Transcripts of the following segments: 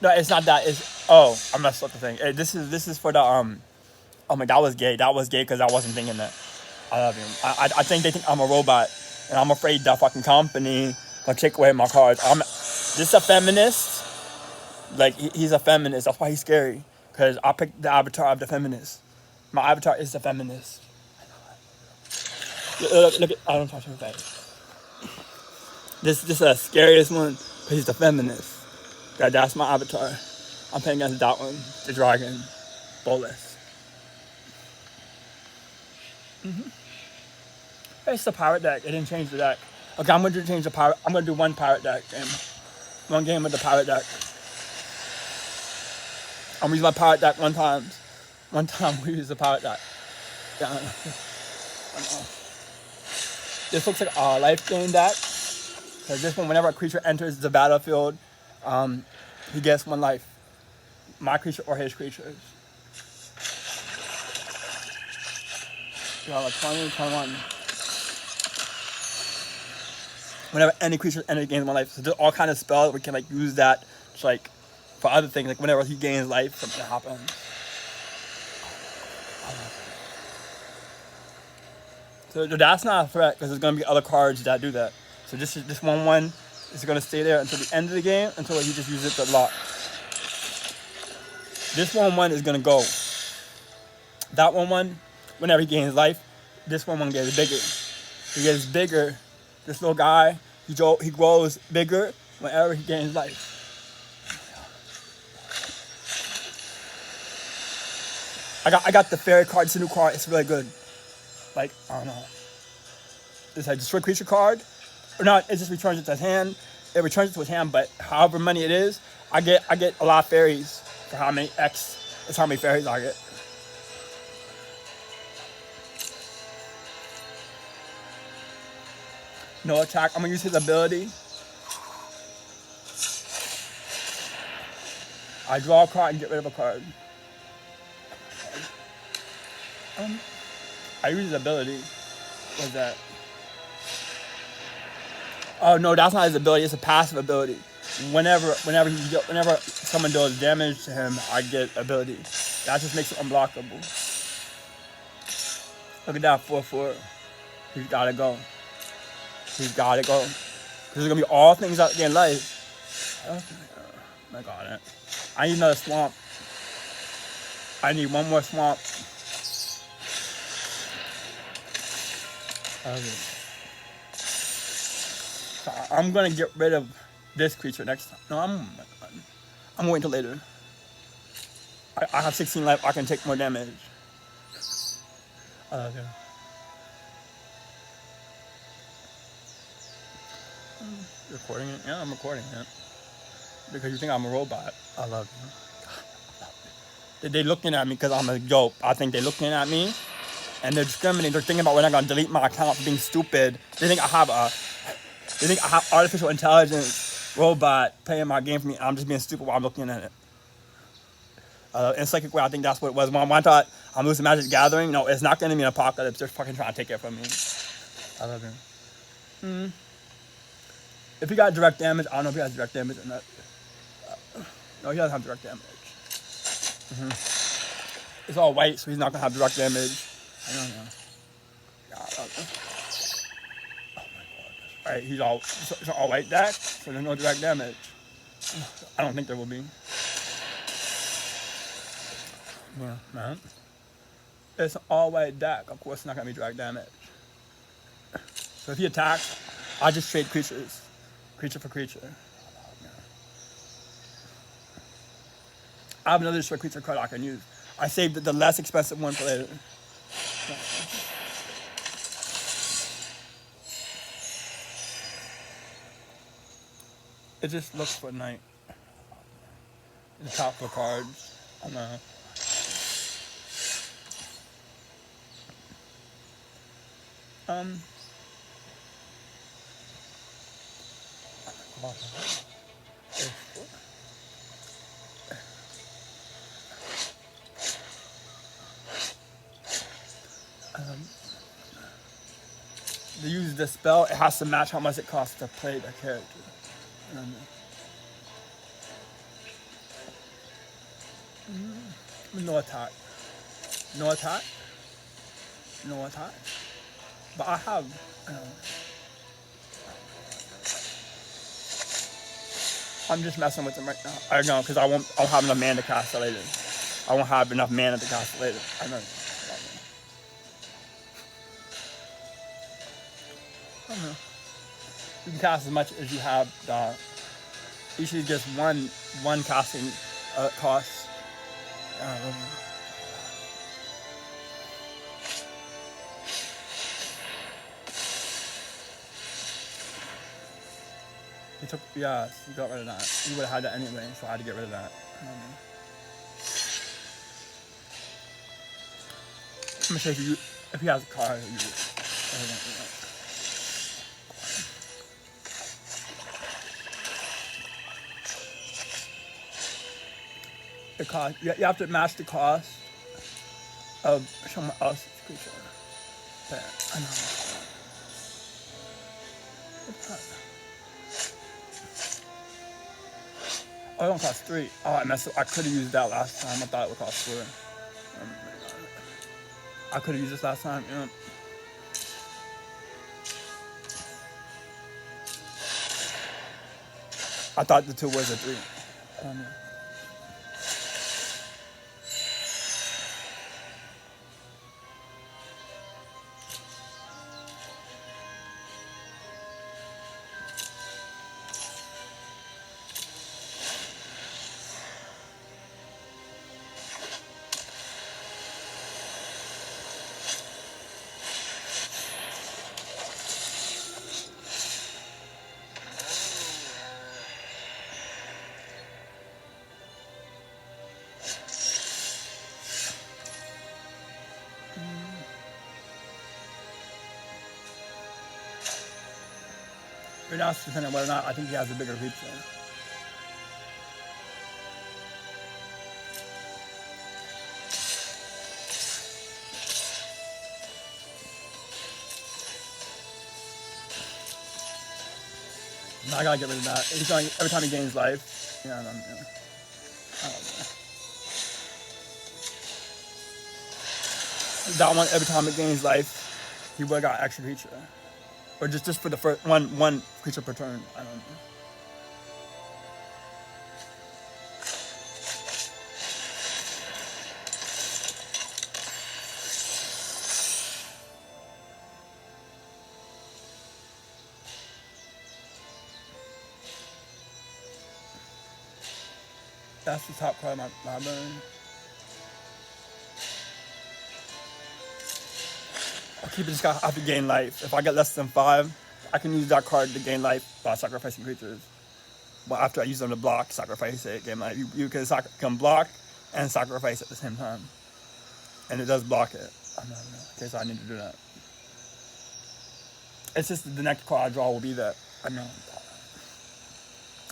No, it's not that. It's I messed up the thing. This is for the Oh my, that was gay. That was gay because I wasn't thinking that. I love him. I think they think I'm a robot, and I'm afraid that fucking company gonna take away my cards. This a feminist. Like he's a feminist. That's why he's scary. Cause I picked the avatar of the feminist. My avatar is the feminist. Look at, I don't touch her face. This is the scariest one. Cause he's the feminist. That's my avatar. I'm playing against that one, the dragon, Bolus. It's the pirate deck. It didn't change the deck. Okay, I'm gonna change the pirate. I'm gonna do one pirate deck game. One game with the pirate deck. I'm gonna use my pirate deck one time. One time we use the pirate deck. Yeah. This looks like a life gain deck. Cause this one, whenever a creature enters the battlefield, he gets one life. My creature or his creatures. Yeah, like 20, 21. Whenever any creature enters gains one life, so there's all kind of spells we can like use that, just like for other things. Like whenever he gains life, something happens. So that's not a threat because there's gonna be other cards that do that. So this 1/1 is gonna stay there until the end of the game until he just uses it to lock. This 1/1 is gonna go. That 1/1, whenever he gains life, this 1/1 gets bigger. He gets bigger. This little guy, he grows bigger whenever he gains life. I got the fairy card. It's a new card. It's really good. Like, I don't know. It's a destroy creature card. Or not, it just returns it to his hand. It returns it to his hand, but however many it is, I get a lot of fairies for how many X. That's how many fairies I get. No attack. I'm gonna use his ability. I draw a card and get rid of a card. I use his ability. What's that? Oh no, that's not his ability. It's a passive ability. Whenever someone does damage to him, I get ability. That just makes it unblockable. Look at that 4/4. He's gotta go. He's gotta go. Cause there's gonna be all things out there in life. Oh my god. I need another swamp. I need one more swamp. So I'm gonna get rid of this creature next time. No, I'm waiting till later. I have 16 life. I can take more damage. Okay. Recording it? Yeah, I'm recording it. Because you think I'm a robot. I love you. They're looking at me because I'm a dope. I think they're looking at me and they're discriminating. They're thinking about when I'm gonna delete my account for being stupid. They think I have artificial intelligence robot playing my game for me. I'm just being stupid while I'm looking at it. In psychic way, I think that's what it was. When I thought I'm losing Magic the Gathering, no, it's not gonna be an apocalypse. They're fucking trying to take it from me. I love him. If he got direct damage, I don't know if he has direct damage or not. No, he doesn't have direct damage. It's all white, so he's not gonna have direct damage. I don't know. Oh my god. Alright, it's all white deck, so there's no direct damage. I don't think there will be. Yeah, man. It's an all white deck. Of course, it's not gonna be direct damage. So if he attacks, I just trade creatures. Creature for creature. I have another destroy creature card I can use. I saved the less expensive one for later. It just looks for night. The top for cards. I don't know. To use the spell, it has to match how much it costs to play the character. No attack. No attack. No attack. But I have. I'm just messing with them right now. I know, because I'll have enough mana to cast it later. I won't have enough mana to cast it later. I know. I don't know. You can cast as much as you have. Usually just one casting cost. He took, yeah, he got rid of that. He would have had that anyway, so I had to get rid of that. I'm gonna say if he has a card, he'll use it. The cost, you have to match the cost of someone else's creature. But, I know. Oh, it don't cost 3. Oh, I messed up. I could have used that last time. I thought it would cost 4. I could have used this last time, yeah. I thought the 2 was a 3. Right now, it's depending on whether or not I think he has a bigger reach there. I gotta get rid of that. He's going, every time he gains life. Yeah, I don't know. That one, every time it gains life, he would have got extra creature. Or just for the first one creature per turn. I don't know. That's the top card of my library. I'll keep it just got, I have to gain life. If I get less than 5, I can use that card to gain life by sacrificing creatures. But after I use them to block, sacrifice it, gain life. You can block and sacrifice at the same time. And it does block it. Okay, so I need to do that. It's just the next card I draw will be that. I know.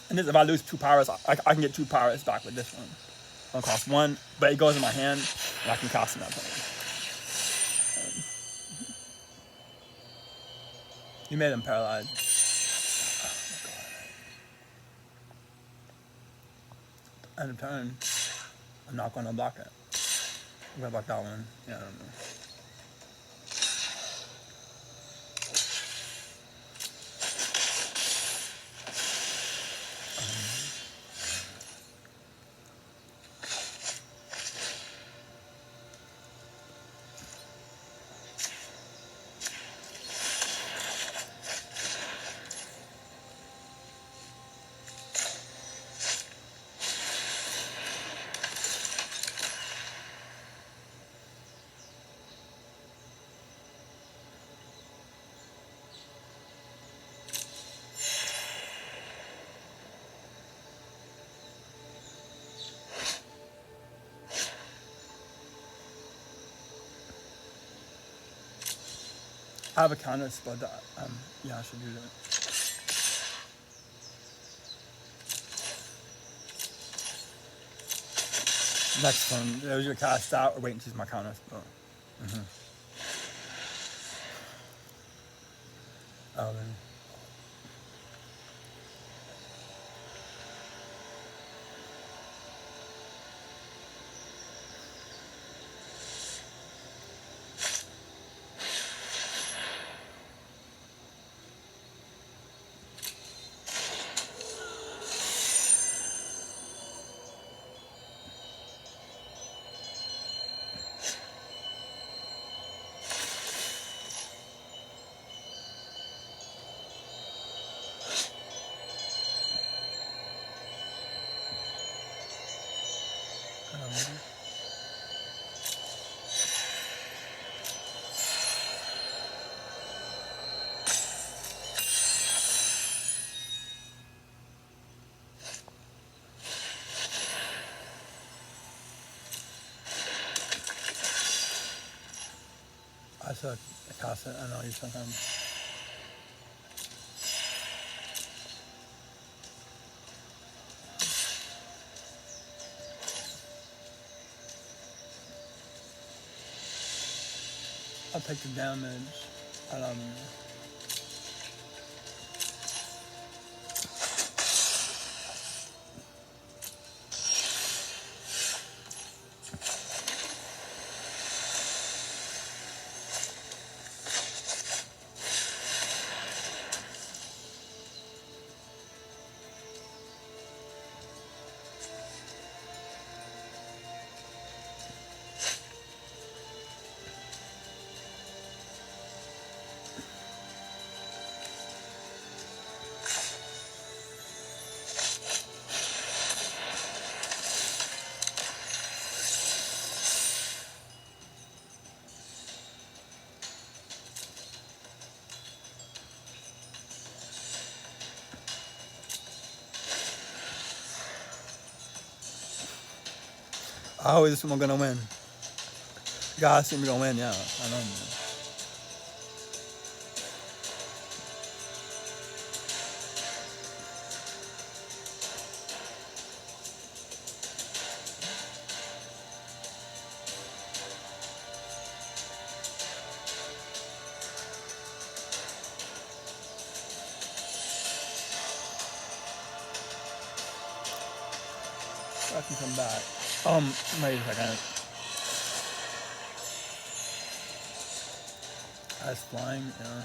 And this, if I lose 2 powers, I can get 2 powers back with this one. It'll cost 1, but it goes in my hand, and I can cast in that turn. You made him paralyzed. End of turn, I'm not going to block it. I'm going to block that one. Yeah, I don't know. I have a counter spell that, yeah, I should do that. Next turn, there's your cast out or wait until my counter spell. Oh, then. I suck. Cast it. I know you suck. I'll take the damage. I love you. I always assume I'm gonna win. You gotta assume you're gonna win, yeah. I know. I can come back. Wait a second. That's flying, yeah.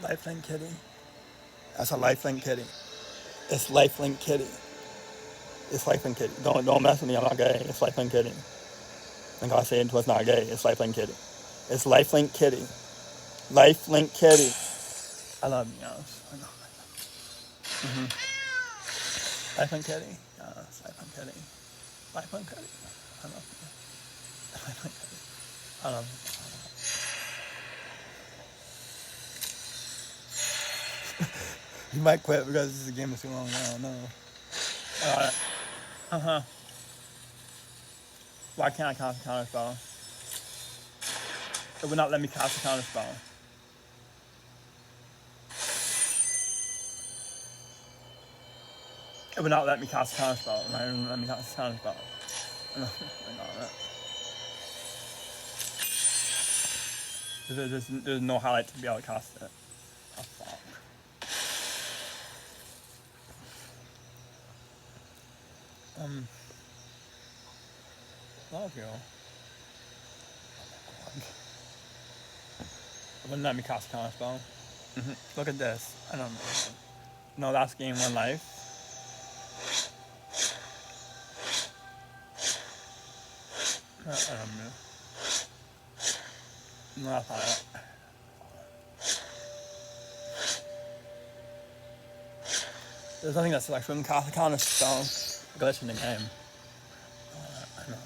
Lifelink kitty. That's a lifelink kitty. It's lifelink kitty. It's lifelink kitty. Don't mess with me. I'm not gay. It's lifelink kitty. I gotta say it until it's not gay. It's lifelink kitty. It's lifelink kitty. Lifelink kitty. I love you. Yes. I know. Lifelink kitty. Yes. Lifelink kitty. Lifelink kitty. I love you. Lifelink kitty. I love you. You might quit because this is a game that's too long. I don't know. Why can't I cast a counter spell? It would not let me cast a counter spell. It would not let me cast a counter spell. Right? It wouldn't let me cast a counter spell. There's no highlight to be able to cast it. Oh, fuck. Love you. It wouldn't let me cast a counter spell. Look at this. I don't know. No, that's game 1 life. I don't know. No, I thought it. There's nothing that's like shouldn't cast a counter spell. Glitch in the game. I know.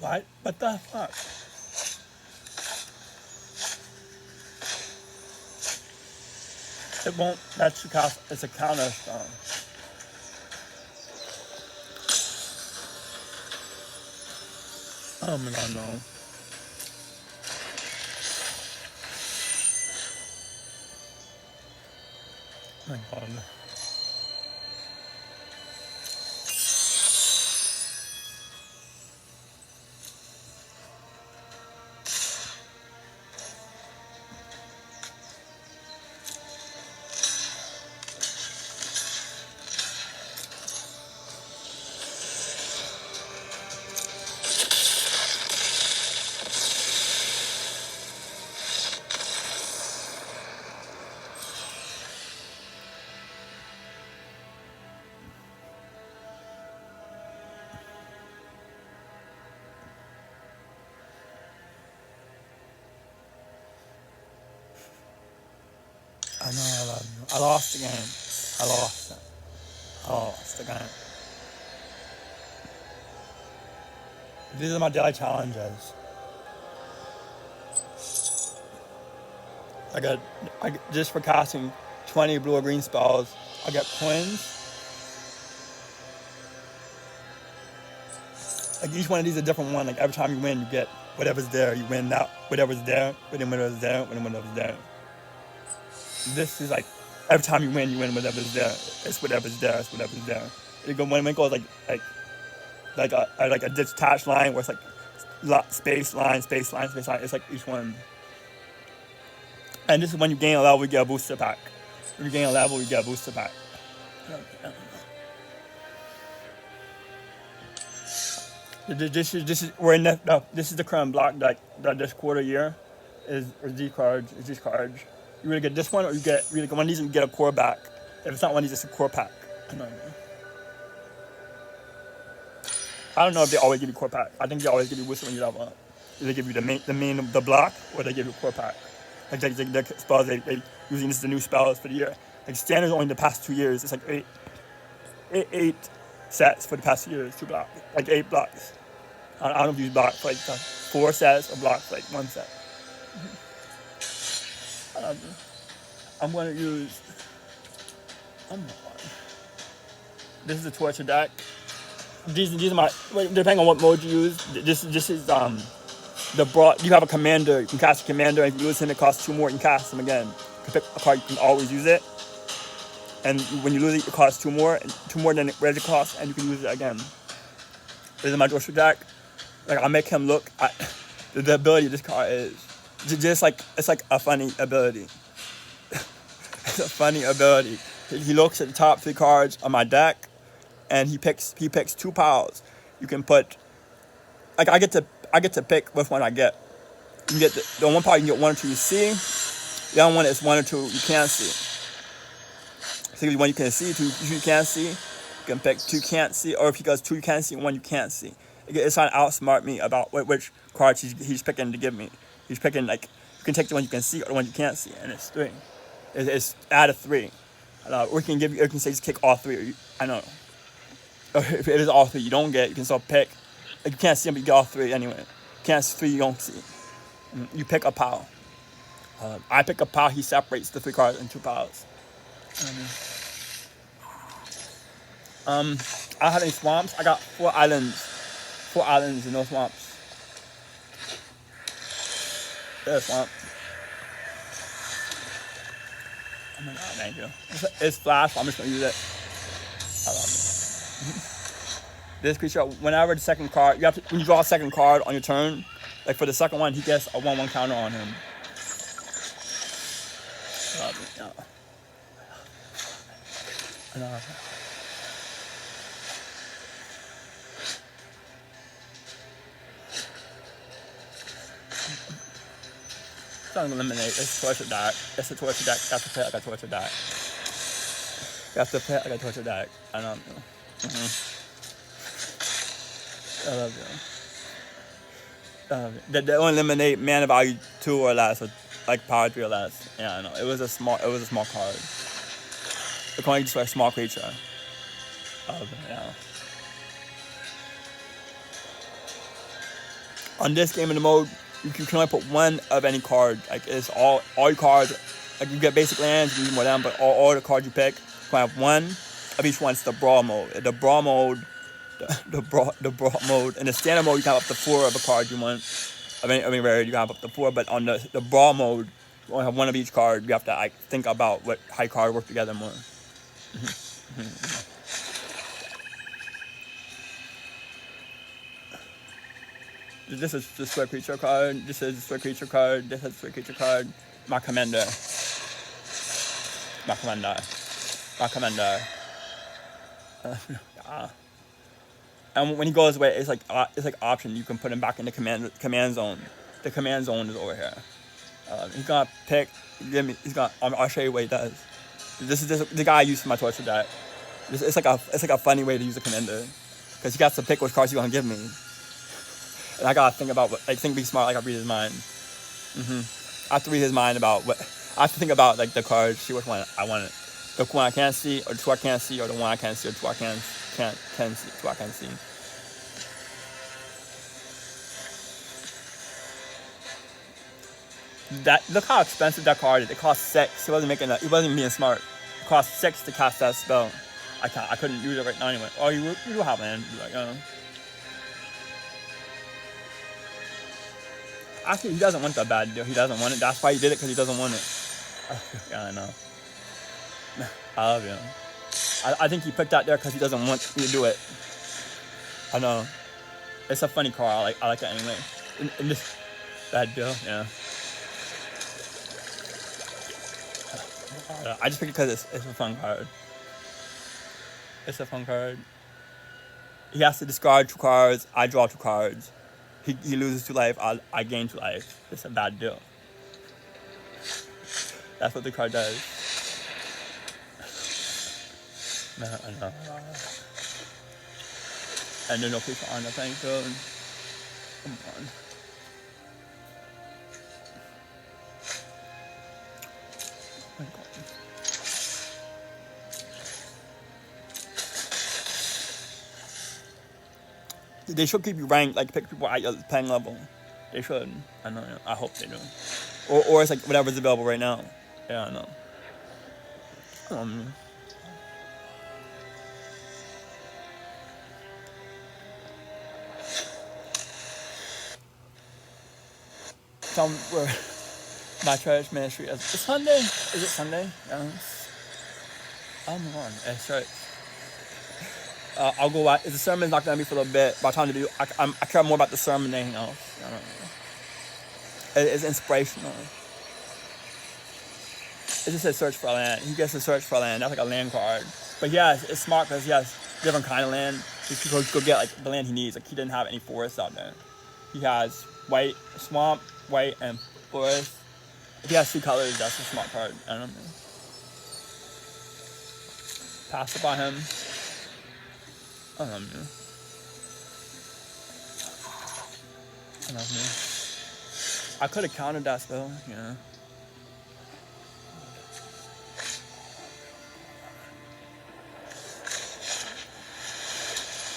What? What the fuck? It won't. That's because it's a counter spell. Oh my god, no. Oh my god. I know I love you. I lost the game. I lost it. I lost the game. These are my daily challenges. Just for casting 20 blue or green spells, I get coins. Like each one of these is a different one. Like every time you win, you get whatever's there. You win that whatever's there, whatever's there, whatever's there. This is like every time you win whatever's there. It's whatever's there. It's whatever's there. When it goes like a detached line where it's like space line, space line, space line. It's like each one. And this is when you gain a level, you get a booster pack. When you gain a level, you get a booster pack. This is we're in this is the current block that this quarter year is these cards. Is these cards. You either get this one or you get one of these and you get a core back. If it's not one of these, it's a core pack. I don't know if they always give you core pack. I think they always give you booster when you level up. They give you the block or they give you a core pack. Like the spells they using this is the new spells for the year. Like standard's only the past 2 years. It's like eight sets for the past 2 years. 2 blocks, like 8 blocks. I don't know if you use block for like 4 sets or block for like 1 set. I'm gonna use. This is the torture deck. These are my. Depending on what mode you use, this is the broad. You have a commander. You can cast a commander, and if you lose him, it costs 2 more. You can cast him again. You can pick a card. You can always use it. And when you lose it, it costs 2 more. 2 more than where it costs, and you can use it again. This is my torture deck. Like I make him look. The ability of this card is just like it's like a funny ability. It's a funny ability. He looks at the top 3 cards on my deck, and he picks 2 piles. You can put like I get to pick which one I get. You get the one pile you can get 1 or 2 you see. The other one is 1 or 2 you can't see. So one you can see, 2 you can't see. You can pick 2 can't see, or if he goes 2 you can't see, 1 you can't see. It's trying to outsmart me about which cards he's picking to give me. He's picking like you can take the one you can see or the one you can't see, and it's 3. It's out of 3. We can give you. You can say just kick all 3. I know. If it is all 3, you don't get. You can still pick. Like, you can't see them, but you get all 3 anyway. You can't see 3, you don't see. You pick a pile. I pick a pile. He separates the 3 cards into 2 piles. I don't have any swamps. I got 4 islands. 4 islands and no swamps. There's a swamp. Oh my god, thank you. It's flash. I'm just gonna use it. I love it. This creature, whenever the second card, you have to, when you draw a second card on your turn, like for the second one, he gets a 1/1 counter on him. I love it. Yeah. I love it. It's not an eliminate. It's a torture deck. It's a torture deck. You have to play it like a torture deck. You have to play it like a torture deck. I don't know. I love you. They only eliminate mana value 2 or less, or like power 3 or less. Yeah, I know. It was a small card. It can only destroy a small creature. Yeah. On this game in the mode, you can only put 1 of any card. Like it's all your cards. Like you get basic lands, you can use more down, but all the cards you pick, you can have 1 of each one. It's the brawl mode. The brawl mode. The brawl mode. In the standard mode, you can have up to 4 of a card you want. I mean, rare, you can have up to 4, but on the brawl mode, you only have 1 of each card. You have to like think about what how cards work together more. This is the square creature card. This is the square creature card. This is the square creature card. My commander. And when he goes away, it's like option. You can put him back in the command zone. The command zone is over here. He's gonna pick. He's gonna. I'll show you what he does. This is the guy I use for my torture deck. It's like a funny way to use a commander, because he got to pick which cards he's gonna give me, and I gotta think about be smart. Like I read his mind. I have to read his mind about what. I have to think about like the cards, see which one I want. The one I can't see, or the 2 I can't see, or the 1 I can't see, or 2 I can't see, 2 I can't see. Look how expensive that card is. It costs 6. He wasn't being smart. It costs 6 to cast that spell. I couldn't use it right now anyway. Oh, you do have land. Like, Actually, he doesn't want that bad deal. He doesn't want it. That's why he did it, because he doesn't want it. Yeah, I know. I love you. I think he picked that there because he doesn't want me to do it. I know. It's a funny card. I like it anyway. In this bad deal, yeah. I just picked it because it's a fun card. It's a fun card. He has to discard 2 cards. I draw 2 cards. He loses 2 life. I gain 2 life. It's a bad deal. That's what the card does. No. And there's no creature on the playing field. Come on. They should keep you ranked, like pick people at your playing level. They should. I know. I hope they do. Or it's like whatever's available right now. Yeah, I know. Where my church ministry is. It's Sunday. Is it Sunday? Oh my god, it's church. I'll go out. The sermon's not gonna be for a little bit. By the time to do, I care more about the sermon than anything else. I don't know. It's inspirational. It just says search for land. He gets to search for land. That's like a land card. But yeah, it's smart because he has different kind of land. He can go get like the land he needs. Like he didn't have any forests out there. He has white swamp, white, and forest. If he has 2 colors, that's a smart card. I don't know. Pass it by him. I don't know. I could have countered that spell, yeah.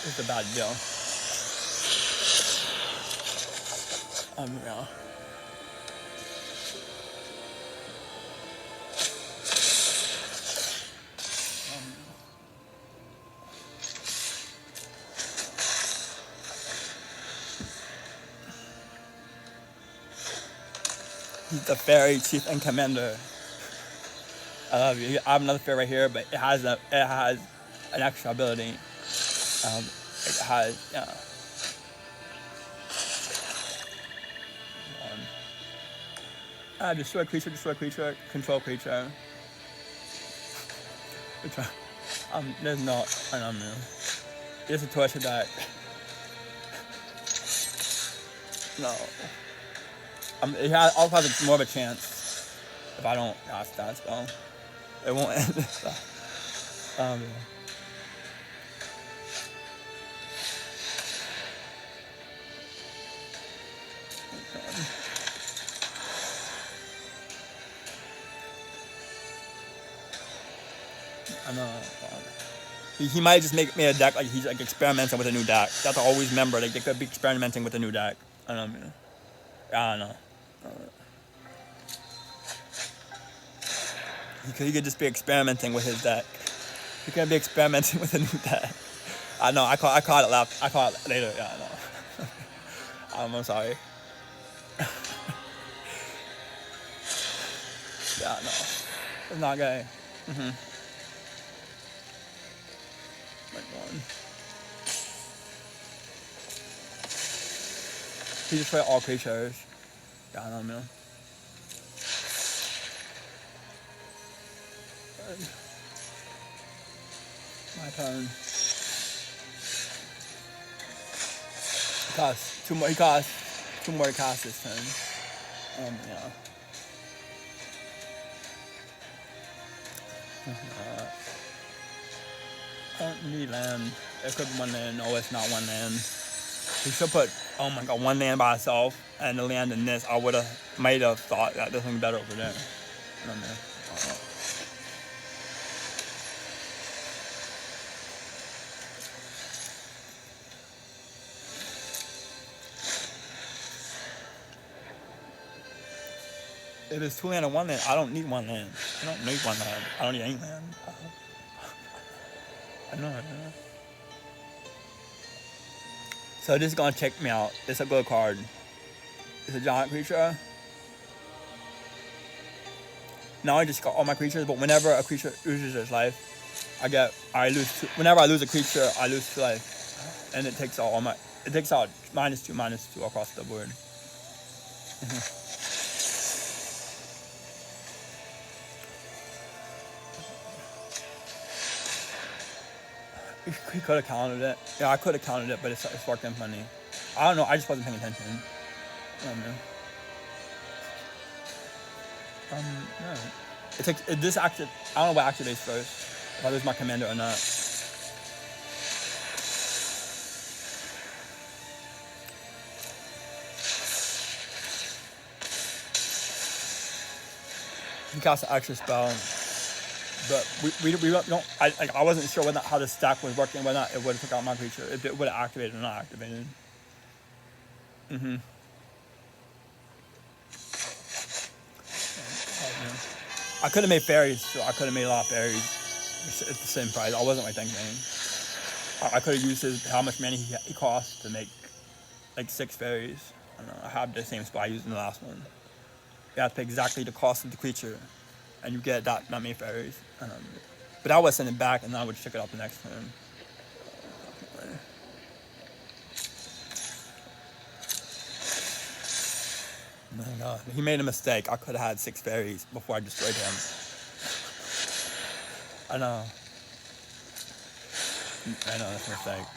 It's a bad deal. Yeah. He's the fairy chief and commander. I love you. I have another fairy right here, but it has an extra ability. It has destroy creature, control creature. There's no, I don't know. There's a torture that. No. It also has more of a chance if I don't cast that spell. It won't end. I know. He might just make me a deck like he's like experimenting with a new deck. That's always remember. Like they could be experimenting with a new deck. I don't know. I don't know. He could just be experimenting with his deck. He could be experimenting with a new deck. I know. I caught it left. I caught it later. Yeah, I know. I'm sorry. Yeah, no. It's not gay. He destroyed all creatures. Yeah, I don't know. My turn. He costs two more to cast this turn. Yeah. I don't need land. It could be one land. No, it's not one land. He should put, oh my god, one land by itself and the land in this. I might have thought that there's something better over there. I don't know. If it's 2 land and 1 land, I don't need 1 land. I don't need 1 land. I don't need any land. I know. So this is gonna check me out. It's a good card. It's a giant creature. Now I just got all my creatures, but whenever a creature loses its life, whenever I lose a creature, I lose 2 life. And it takes out -2/-2 across the board. He could have countered it. Yeah, I could have countered it, but it's worked in plenty. I don't know. I just wasn't paying attention. I don't know. No. This active. I don't know what activates first. If I lose my commander or not. He cast an extra spell, but we don't. I wasn't sure how the stack was working, whether or not it would have took out my creature. If it would have activated or not activated. I could have made fairies, so I could have made a lot of fairies at the same price. I wasn't like thinking. I could have used how much money he cost to make like 6 fairies. I don't know. I have the same spell I used in the last one. You have to pay exactly the cost of the creature, and you get that many fairies. But I would send it back, and then I would check it out the next turn. Oh my god, he made a mistake. I could have had 6 fairies before I destroyed him. I know, that's a mistake.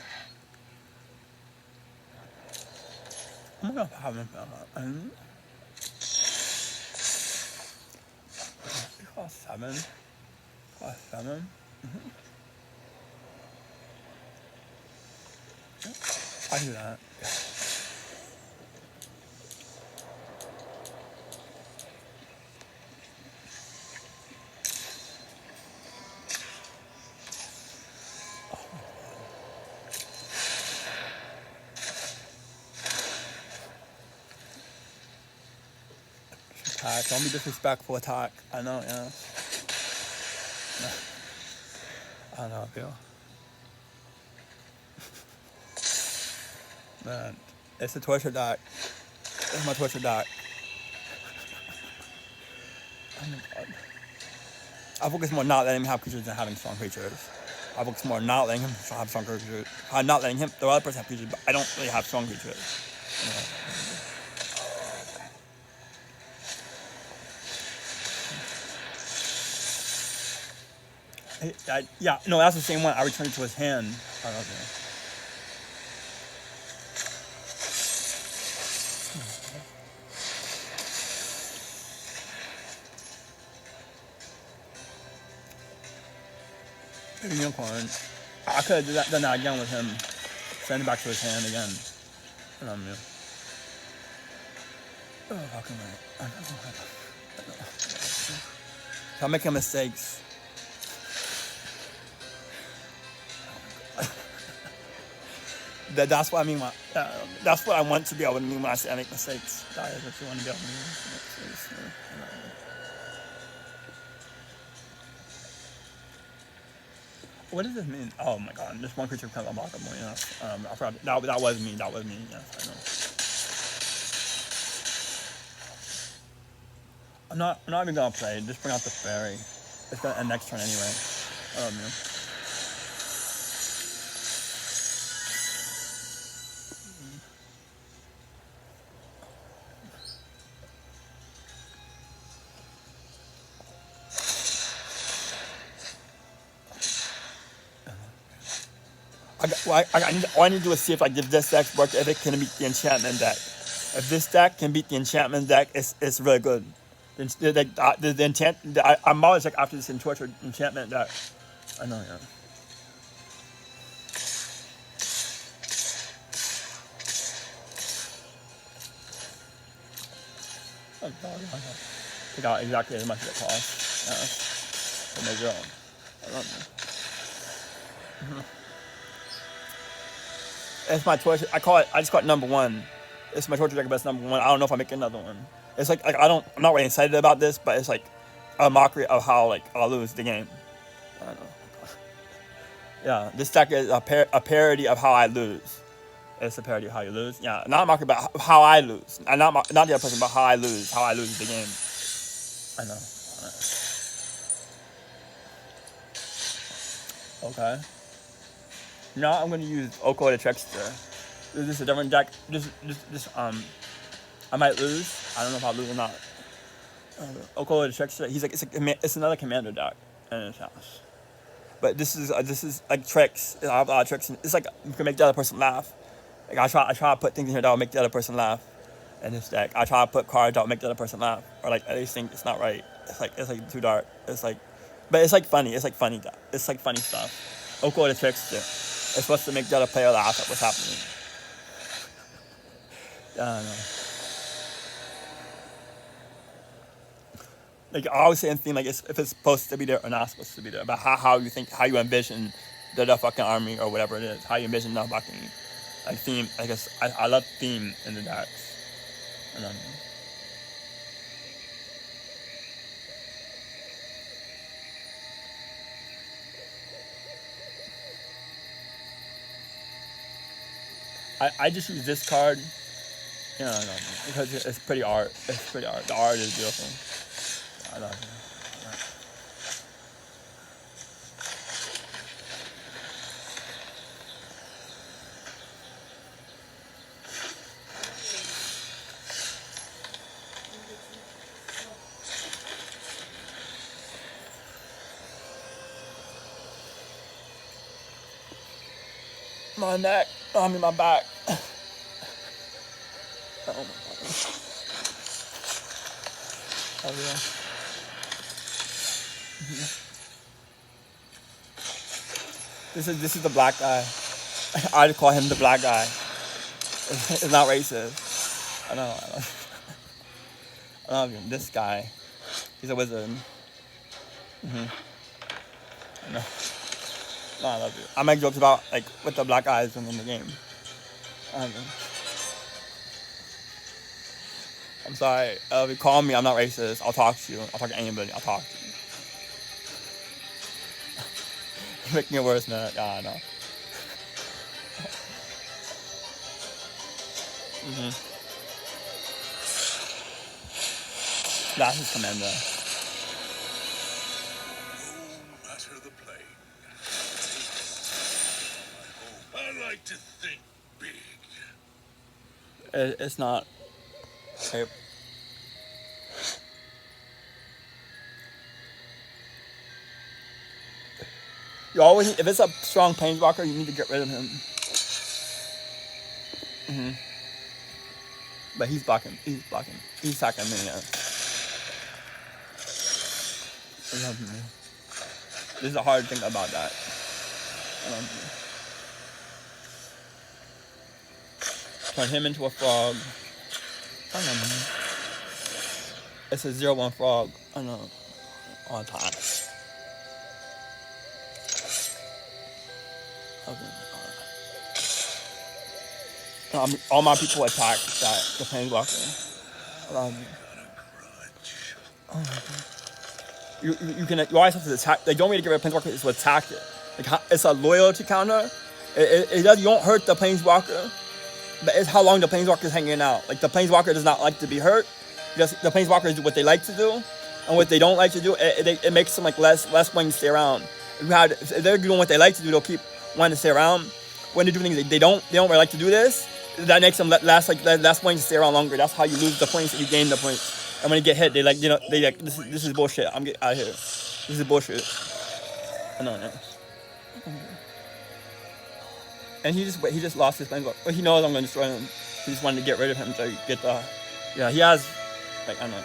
I'm gonna have him. It costs 7. I do that. attack. Don't be disrespectful, attack. I know, yeah. I know, Bill. Man, it's a torture deck. It's my torture deck. Oh my god. I focus more not letting him have creatures than having strong creatures. I focus more not letting him have strong creatures. I'm not letting him, the other person have creatures, but I don't really have strong creatures. Yeah, no, that's the same one. I returned it to his hand. I love it. Unicorn. I could have done that again with him. Send it back to his hand again. I love you. Oh, how come I know. So I'm making mistakes. That's what I mean. That's what I want to be able to mean when I say I make mistakes. That is what you want to be able to mean. What does this mean? Oh my god, just one creature becomes unblockable. Yeah. I forgot. That was me. That was me. Yes, I know. I'm not even gonna play. Just bring out the fairy. It's gonna end next turn anyway. Yeah. All I need to do is see if this deck works, if it can beat the enchantment deck. If this deck can beat the enchantment deck, it's really good. The enchant, I'm always like after this tortured enchantment deck. I know, yeah. Oh, God, I got exactly as much as it costs. Yeah. And they're zero. I love them. It's my torture. I just call it number one. It's my torture deck, but it's number one. I don't know if I make another one. It's like I'm not really excited about this, but it's like a mockery of how I'll lose the game. I don't know. Yeah, this deck is a parody of how I lose. It's a parody of how you lose. Yeah, not a mockery about how I lose. And not the other person, but how I lose the game. I know. Okay. Now I'm gonna use Oko the Trickster. This is a different deck. I might lose. I don't know if I'll lose or not. Oko the Trickster. It's another commander deck in his house. But this is like tricks. I have a lot of tricks. It's like you can make the other person laugh. Like I try to put things in here that will make the other person laugh. In this deck, I try to put cards that will make the other person laugh, or at least think it's not right. It's like too dark. But it's funny. It's funny. It's funny stuff. Oko the Trickster. It's supposed to make the other player laugh at what's happening. I don't know. I always say in theme, if it's supposed to be there or not supposed to be there, about how you envision the fucking army or whatever it is, how you envision the fucking theme. I guess I love theme in the decks. I just use this card, because it's pretty art. It's pretty art. The art is beautiful. I love it. My neck. I mean my back. Oh my god. Oh yeah. This is the black guy. I just call him the black guy. It's not racist. I know. I love him. This guy. He's a wizard. I know. No, I love you. I make jokes about with the black eyes in the game. I don't know. I'm sorry. If you call me, I'm not racist. I'll talk to you. I'll talk to anybody. I'll talk to you. You're making it worse, man. Yeah, I know. That's his commander. No matter the plane. I like to think big. It's not. Hey. You always, if it's a strong planeswalker, you need to get rid of him. But he's blocking. He's blocking. He's attacking me. Yeah. I love you. This is the hard thing about that. I love you. Turn him into a frog. I know, man. It's a 0/1 frog. I know. All the time. Okay. All my people attack the planeswalker. I love you. Oh my god. You always have to attack. Like, the only way to get rid of planeswalker is to attack it. Like, it's a loyalty counter. It does. You don't hurt the planeswalker, but it's how long the planeswalker is hanging out. Like, the planeswalker does not like to be hurt. Just the planeswalkers do what they like to do, and what they don't like to do, it makes them like less wanting to stay around. If they're doing what they like to do, they'll keep wanting to stay around. When they do things they don't really like to do this, that makes them less wanting to stay around longer. That's how you lose the points and you gain the points. And when you get hit, they like this is bullshit. I'm getting out of here. This is bullshit. I know. And he just lost his planeswalker. But he knows I'm gonna destroy him. He just wanted to get rid of him to get the. Yeah, he has. Like, I don't know.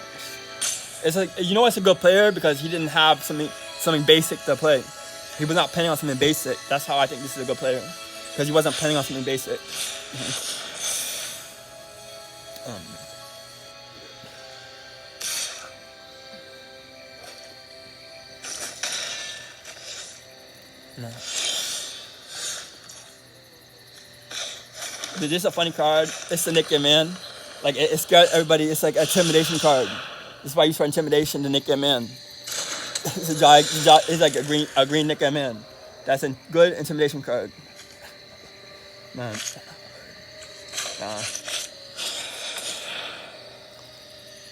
It's like, you know, it's a good player because he didn't have something basic to play. He was not planning on something basic. That's how I think this is a good player, because he wasn't planning on something basic. No. Dude, this is a funny card. It's the Nick and Man. Like, it scared everybody. It's like an intimidation card. This is why I use for intimidation, the Nick and Man. It's like a green Nick and Man. That's a good intimidation card. Man.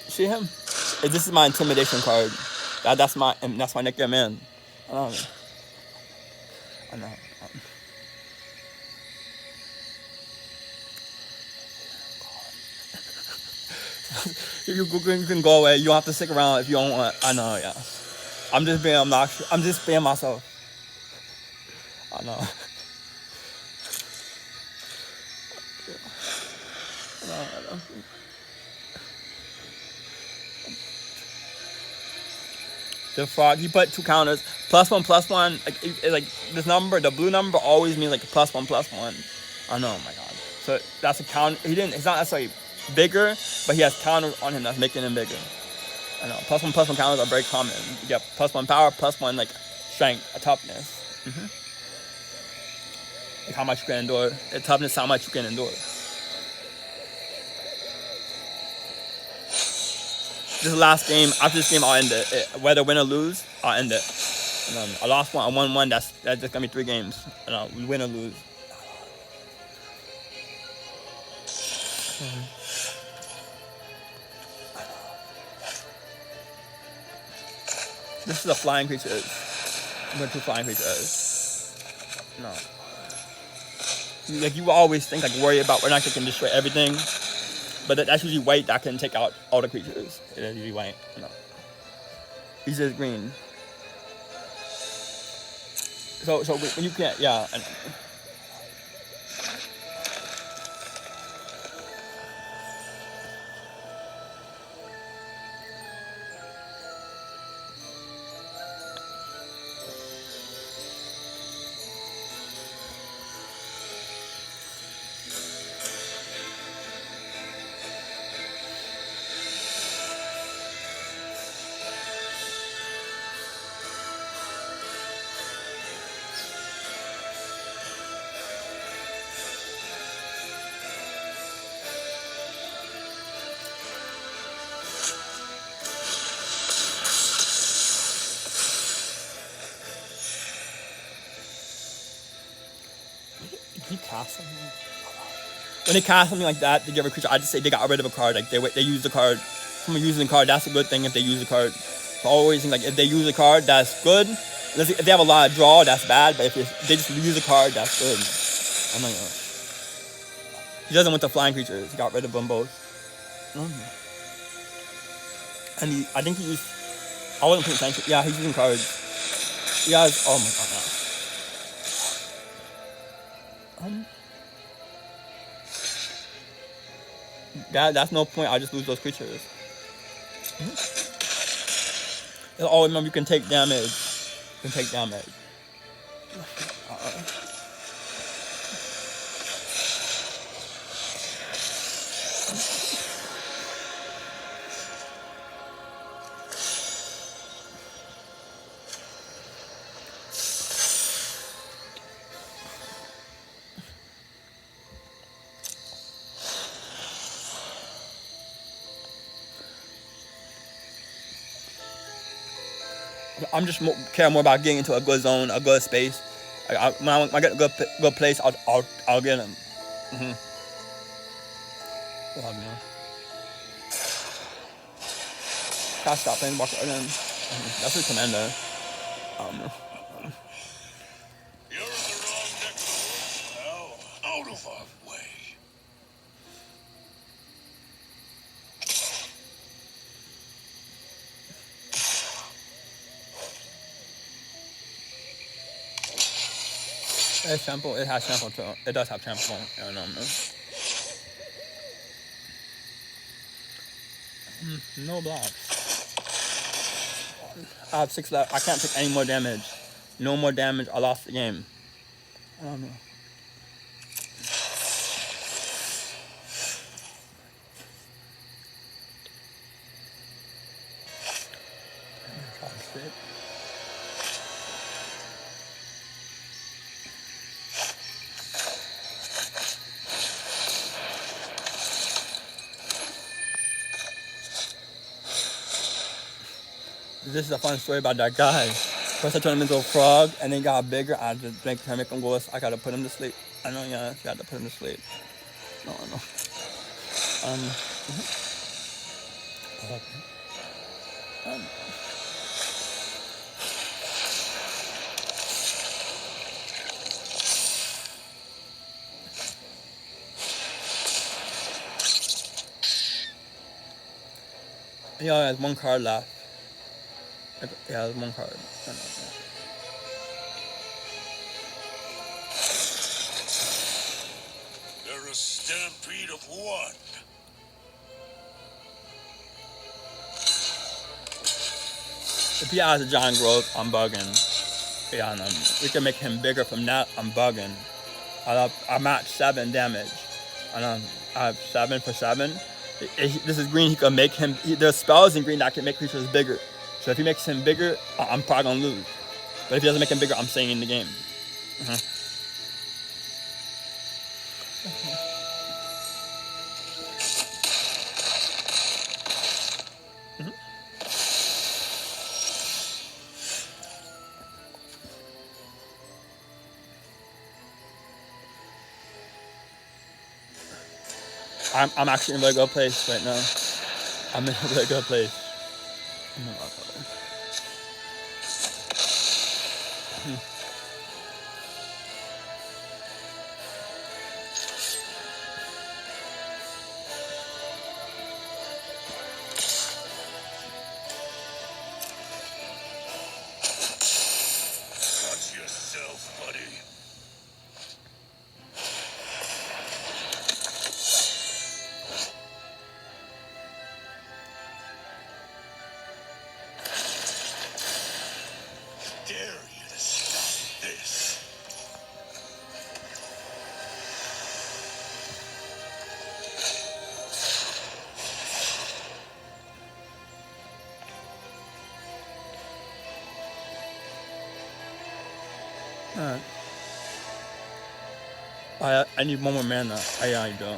See him? This is my intimidation card. That's my Nick and Man. I know. You can go away. You don't have to stick around if you don't want. I know, yeah. I'm just being obnoxious. I'm just being myself. I know. I know. The frog, he put 2 counters. +1/+1. Like this number, the blue number always means like +1/+1. I know, oh my god. So that's a count. It's not necessarily bigger, but he has counters on him that's making him bigger. I know. +1/+1 counters are very common. You get +1 power, +1 like strength, a toughness. Like how much you can endure. The toughness, how much you can endure. This last game, after this game, I'll end it. Whether win or lose, I'll end it. And I lost one, I won one. That's just gonna be 3 games. And I'll win or lose. This is a flying creature. I'm going 2 flying creatures. No. Like, you always think, like, worry about we're not going to destroy everything. But that's usually white that can take out all the creatures. It is usually white. No. He's just green. So when you can't, yeah. I know. cast something. When they cast something like that, they give a creature. I just say they got rid of a card. Like they use the card. Someone using the card. That's a good thing if they use the card. So I always think like if they use a card, that's good. If they have a lot of draw, that's bad. But if they just use a card, that's good. I'm like, he doesn't want the flying creatures. He got rid of them both. And I think he used. I wasn't paying attention. Yeah, he's using cards. He has. Oh my god. That's no point. I just lose those creatures. Oh, remember you can take damage. You can take damage. I'm just care more about getting into a good zone, a good space. When I get a good place, I'll get him. Well, man. Cast that planeswalker again. That's a commander. You're in the wrong neck of the woods, pal. Out of our way. It's sample. It has sample too. It does have sample. I don't know. No blocks. I have 6 left. I can't take any more damage. No more damage. I lost the game. I don't know. This is a fun story about that guy. First I turned him into a frog, and then he got bigger. I just trying to make him go. I gotta put him to sleep. I know, yeah, you gotta put him to sleep. No. Yeah, there's one card left. Yeah, there's one card. They're a stampede of one. If he has a giant growth, I'm bugging. Yeah, and we can make him bigger from that. I'm bugging. I'm at 7 damage, and I have 7 for 7. This is green. He can make him. There's spells in green that can make creatures bigger. So if he makes him bigger, I'm probably gonna lose. But if he doesn't make him bigger, I'm staying in the game. I'm actually in a really good place right now. I'm in a really good place. Watch yourself, buddy. Dare you to stop this? Alright. I need one more mana. I do.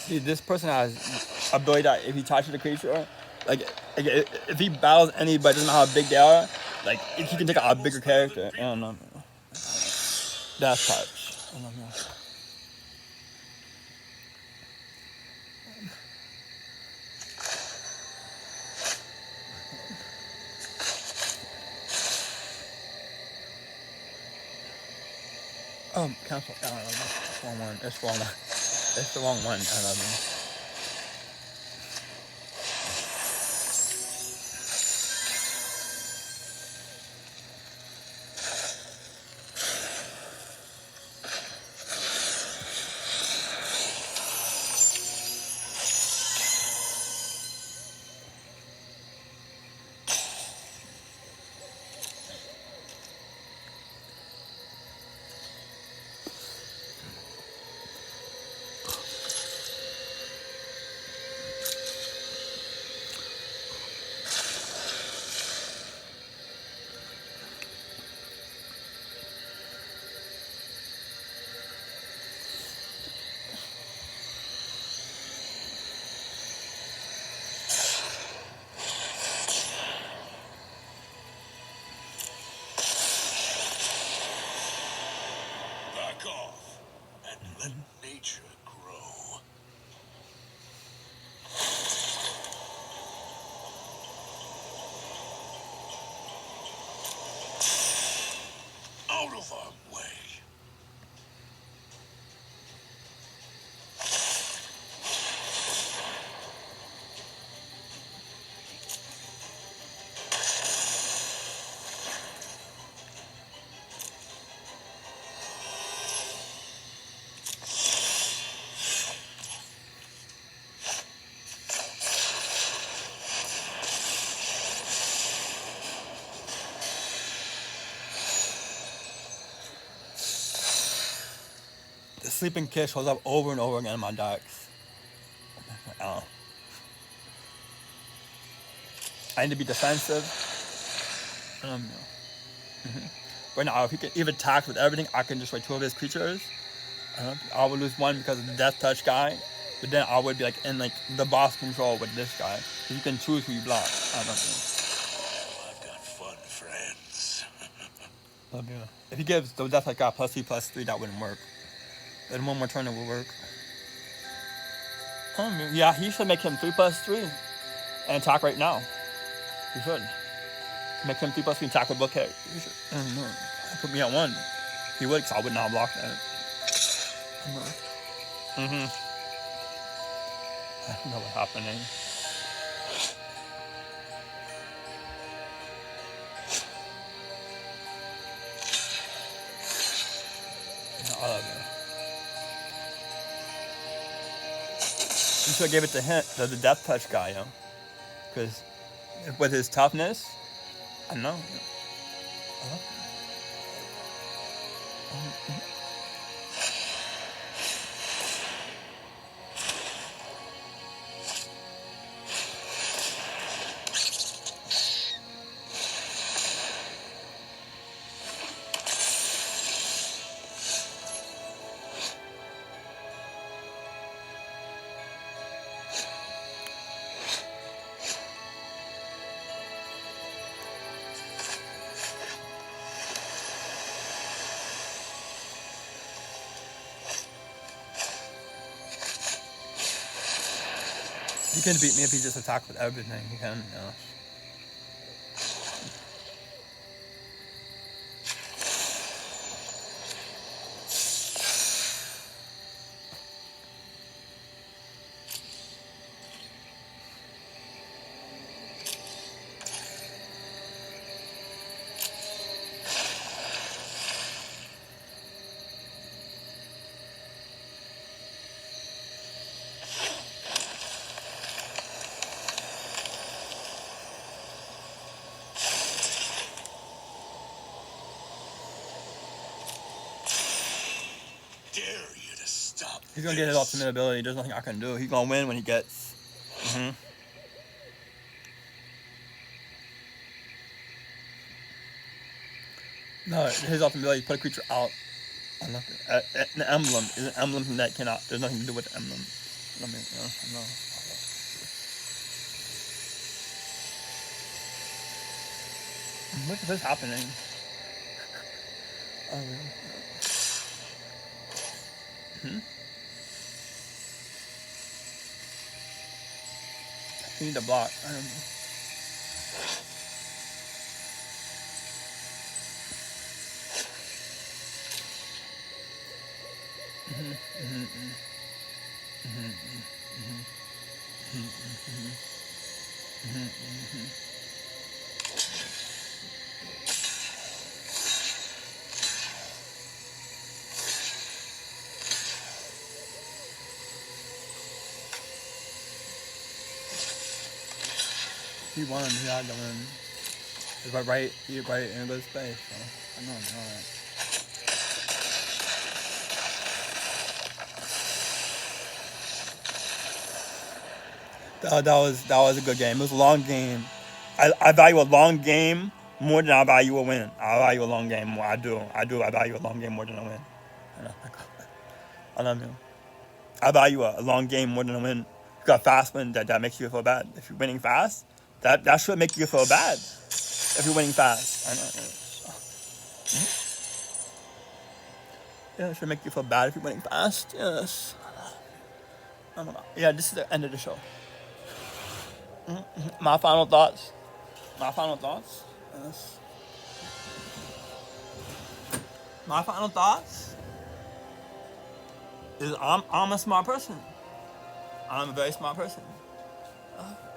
See, this person has ability that if he touches the creature, like if he battles anybody, doesn't know how big they are, like he can take out a bigger character. I don't know. That's touch. I don't know. Cancel. I don't know. It's the wrong one. It's the wrong one. It's the wrong one. I love you. Back off and let nature grow. Out of our way. The sleeping kiss shows up over and over again in my decks. I need to be defensive. No. Right now, if he can even attack with everything, I can destroy 2 of his creatures. I would lose 1 because of the death touch guy, but then I would be like in like the boss control with this guy. So you can choose who you block. I don't know. I've got fun friends. Love you. If he gives the death touch guy +2/+3, that wouldn't work. Then 1 more turn it will work. Yeah, he should make him 3/3 and attack right now. He should. Make him 3/3 attack with both characters. Put me at 1. He would, because I would not block that. I don't know what's happening. I love you. You should have gave it to him, the death touch guy, yo. Because with his toughness, I know. I love him. He can beat me if he just attacks with everything. He can, yeah. Dare you to stop. He's gonna get his ultimate ability. There's nothing I can do. He's gonna win when he gets. No, his ultimate ability, put a creature out. An emblem is an emblem that cannot. There's nothing to do with the emblem. I mean, I know. What is this happening? Oh, really? You need to block. I don't know. He won. He had to win. He's right in a good space. So I know. All right. That was a good game. It was a long game. I value a long game more than I value a win. I value a long game more. I do. I value a long game more than a win. I know. I love him. I value a long game more than a win. You got a fast win that makes you feel bad. If you're winning fast, that should make you feel bad. If you're winning fast, I know. Yeah, it should make you feel bad if you're winning fast. Yes. I don't know. Yeah, this is the end of the show. My final thoughts. Yes. My final thoughts is I'm a smart person. I'm a very smart person.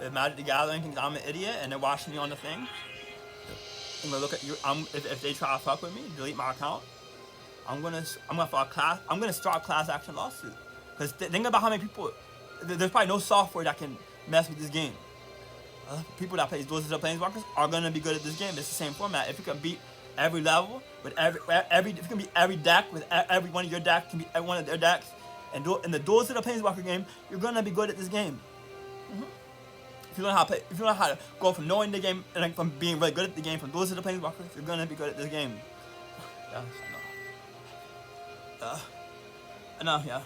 If Magic the Gathering thinks I'm an idiot and they're watching me on the thing, I'm gonna look at you. If they try to fuck with me, delete my account. I'm gonna file class. I'm gonna start a class action lawsuit. Cause think about how many people. There's probably no software that can mess with this game. People that play Duels of the Planeswalkers are gonna be good at this game. It's the same format. If you can beat every level with if you can beat every deck with every one of your decks, can beat every one of their decks, and in the Duels of the Planeswalker game, you're gonna be good at this game. If you learn how to play, if you learn how to go from knowing the game and like, from being really good at the game, from Duels of the Planeswalkers, you're gonna be good at this game. Yes, I know. I know, yeah.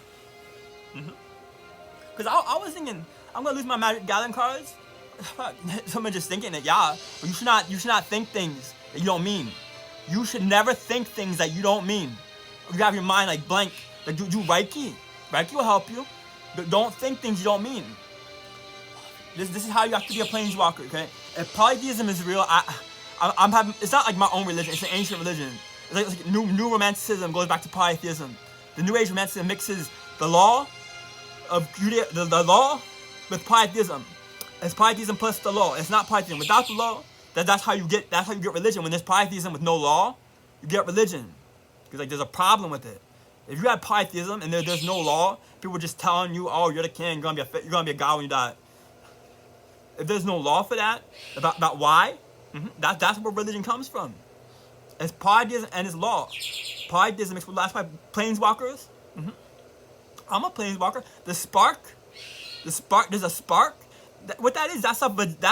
Cause I was thinking I'm gonna lose my Magic Gathering cards. Someone just thinking it, yeah. But you should not think things that you don't mean. You should never think things that you don't mean. You have your mind like blank. Like do Reiki. Reiki will help you. Don't think things you don't mean. This is how you have to be a planeswalker, okay? If polytheism is real, I'm having. It's not like my own religion. It's an ancient religion. It's like new romanticism goes back to polytheism. The New Age romanticism mixes the law of Judaism, the law with polytheism. It's polytheism plus the law. It's not polytheism without the law. That's how you get religion. When there's polytheism with no law, you get religion. Because like there's a problem with it. If you have polytheism and there's no law, people just telling you, oh, you're the king, you're gonna be a god when you die. If there's no law for that, about why, that's where religion comes from. It's polytheism and it's law. Polytheism mixed with that's why planeswalkers. I'm a planeswalker. The spark. There's a spark. What that is, that's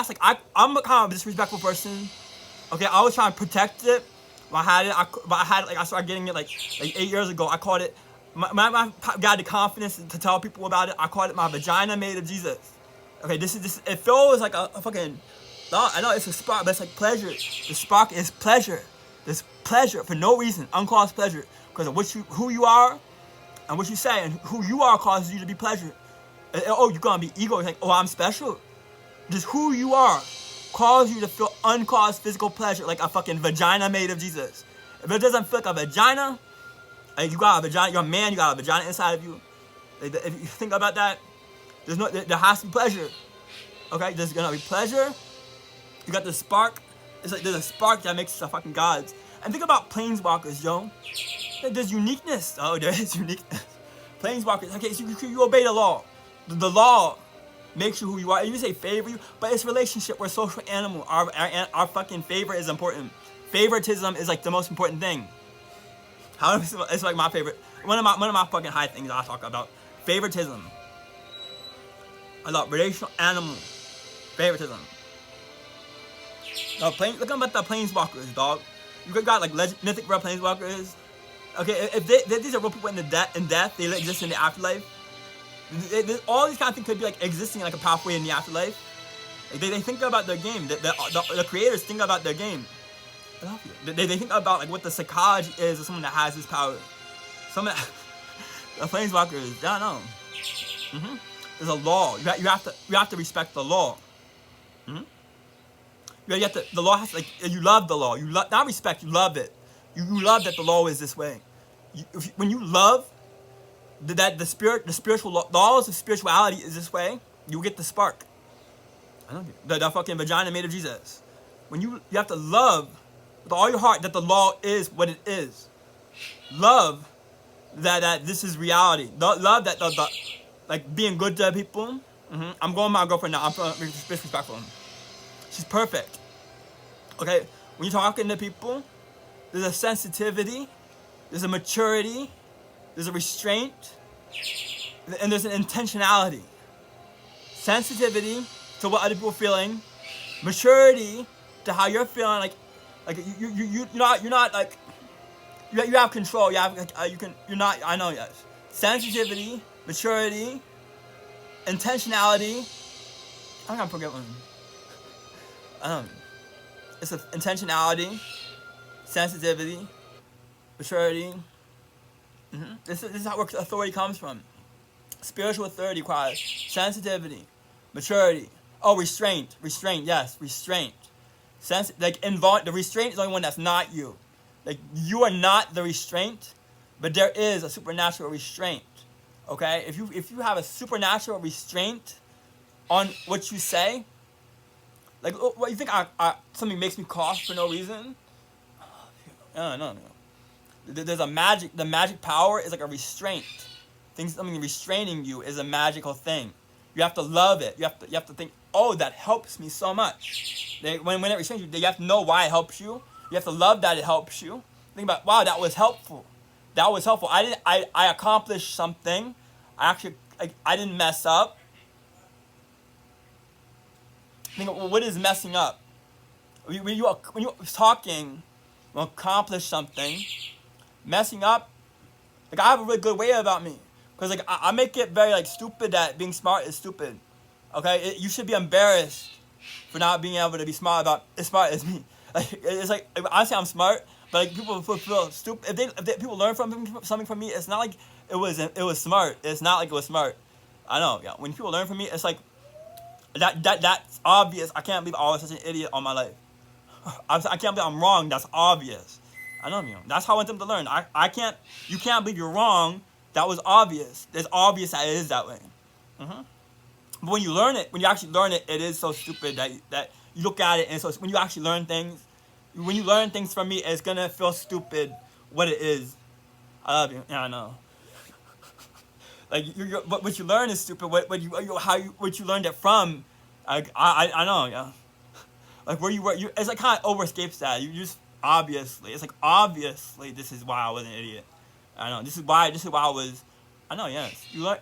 like I'm a kind of disrespectful person. Okay, I was trying to protect it. When I had it, I started getting it like 8 years ago. I called it. My got the confidence to tell people about it. I called it my vagina made of Jesus. Okay, this. It feels like a fucking. I know it's a spark, but it's like pleasure. The spark is pleasure. There's pleasure for no reason, uncaused pleasure, because of who you are, and what you say, and who you are causes you to be pleasure. Oh, you're gonna be ego. You're like, oh, I'm special. Just who you are causes you to feel uncaused physical pleasure, like a fucking vagina made of Jesus. If it doesn't feel like a vagina, like you got a vagina, you're a man, you got a vagina inside of you. Like, if you think about that, there has to be pleasure. Okay, there's gonna be pleasure. You got the spark. It's like there's a spark that makes us fucking gods. And think about planeswalkers, yo. There's uniqueness. Oh, there is uniqueness. Planeswalkers. Okay, so you obey the law. The law makes you who you are. You say favor you, but it's relationship. We're a social animal. Our fucking favor is important. Favoritism is like the most important thing. It's like my favorite. One of my fucking high things I talk about. Favoritism. I love relational animal. Favoritism. Look at the planeswalkers, dog. You got like mythic real planeswalkers. Okay, if these are real people in death, they exist in the afterlife. All these kind of things could be like existing like a pathway in the afterlife. Like, they think about their game. The creators think about their game. I love you. They think about like what the psychology is of someone that has this power. Someone, the planeswalkers, I don't know. There's a law. You have to respect the law. You have to. The law has to, like, you love the law. You love, not respect. You love it. You love that the law is this way. When you love that the spiritual laws of spirituality is this way, you get the spark. I don't get the fucking vagina made of Jesus. When you have to love with all your heart that the law is what it is. Love that this is reality. Love that the like being good to people. I'm going with my girlfriend now. I'm disrespectful. She's perfect. Okay, when you're talking to people, there's a sensitivity, there's a maturity, there's a restraint, and there's an intentionality. Sensitivity to what other people are feeling, maturity to how you're feeling. Like you're not like you have control. You have you're not. I know, yes. Sensitivity, maturity, intentionality. I'm gonna forget one. It's intentionality, sensitivity, maturity. This is how authority comes from. Spiritual authority requires sensitivity, maturity. Oh, restraint. Yes, restraint. The restraint is the only one that's not you. Like, you are not the restraint, but there is a supernatural restraint. Okay, if you have a supernatural restraint on what you say. Like, what you think? Something makes me cough for no reason? No. There's a magic. The magic power is like a restraint. Something restraining you is a magical thing. You have to love it. You have to think, oh, that helps me so much. When it restrains you, you have to know why it helps you. You have to love that it helps you. Think about, wow, that was helpful. I accomplished something. I didn't mess up. Think, well, what is messing up? When you're talking, you accomplish something. Messing up, like, I have a really good way about me, because like I make it very like stupid that being smart is stupid. Okay, you should be embarrassed for not being able to be smart as smart as me. Like, it's like, honestly, I'm smart, but like people feel stupid if people learn something from me. It's not like it was smart. It's not like it was smart. I know. Yeah, when people learn from me, it's like. That's obvious. I can't believe I was such an idiot all my life. I can't believe I'm wrong. That's obvious. I know, that's how I want them to learn. You can't believe you're wrong. That was obvious. It's obvious that it is that way. But when you actually learn it, it is so stupid that you look at it, and so when you actually learn things from me, it's gonna feel stupid what it is. I love you. Yeah, I know. Like, what you learn is stupid. What you learned it from, I know, yeah. Like, where you were, it's like kind of overscapes that. You just obviously, it's like obviously this is why I was an idiot. I know, this is why I was. I know, yes. You learn.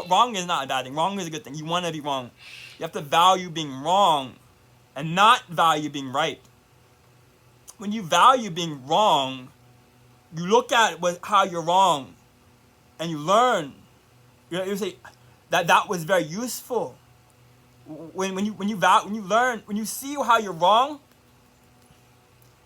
Wrong is not a bad thing. Wrong is a good thing. You want to be wrong. You have to value being wrong, and not value being right. When you value being wrong, you look at how you're wrong, and you learn. You say that was very useful. When you see how you're wrong,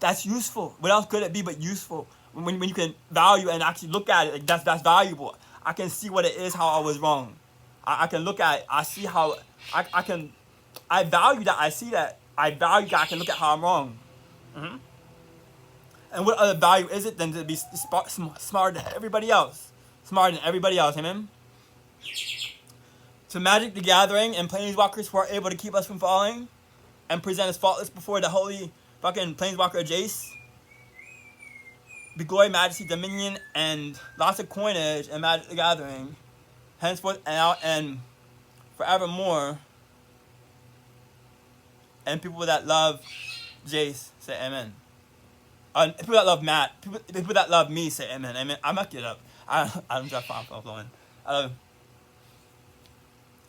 that's useful. What else could it be but useful? When you can value and actually look at it, like, that's valuable. I can see what it is, how I was wrong. I can look at it. I see how I value that. I see that. I value that. I can look at how I'm wrong. And what other value is it than to be smarter than everybody else? Amen. To Magic the Gathering and Planeswalkers who are able to keep us from falling and present us faultless before the holy fucking Planeswalker Jace. Be glory, majesty, dominion, and lots of coinage in Magic the Gathering. Henceforth and out and forevermore. And people that love Jace say amen. People that love Matt, people that love me say amen. Amen. I mucked it up. I'm just flowing.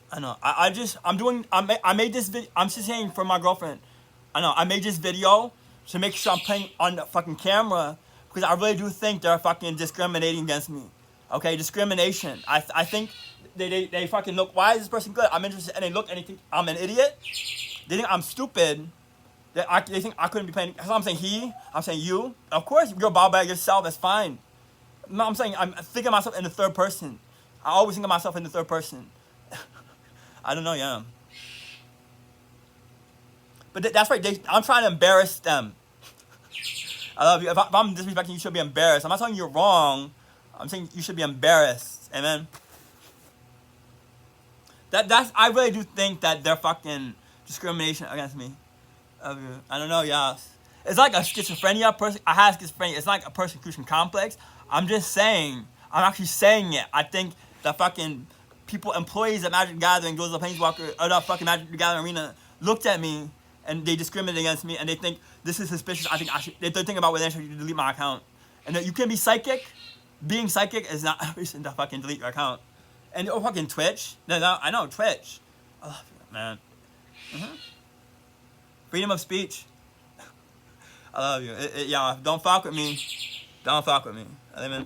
I know. I made this video. I'm just saying for my girlfriend. I know. I made this video to make sure I'm playing on the fucking camera, because I really do think they're fucking discriminating against me. Okay, discrimination. I think they fucking look. Why is this person good? I'm interested, and they look and they think I'm an idiot. They think I'm stupid. They think I couldn't be playing. So I'm saying he. I'm saying you. Of course, you're ball by yourself. That's fine. No, I'm saying I'm thinking of myself in the third person. I always think of myself in the third person. I don't know, yeah. But that's right. I'm trying to embarrass them. I love you. If I'm disrespecting, you should be embarrassed. I'm not telling you you're wrong. I'm saying you should be embarrassed. Amen. That's. I really do think that they're fucking discrimination against me. I don't know, yeah. It's like a schizophrenia person. I have schizophrenia. It's like a persecution complex. I'm just saying. I'm actually saying it. I think the fucking people, employees at Magic the Gathering, those of the planeswalker, or the fucking Magic the Gathering arena, looked at me and they discriminated against me and they think this is suspicious. I think I should. They're thinking about whether I should delete my account. And that you can be psychic. Being psychic is not a reason to fucking delete your account. And fucking Twitch. No, I know Twitch. I love you, man. Freedom of speech. I love you. Yeah, don't fuck with me. Don't fuck with me. Amen.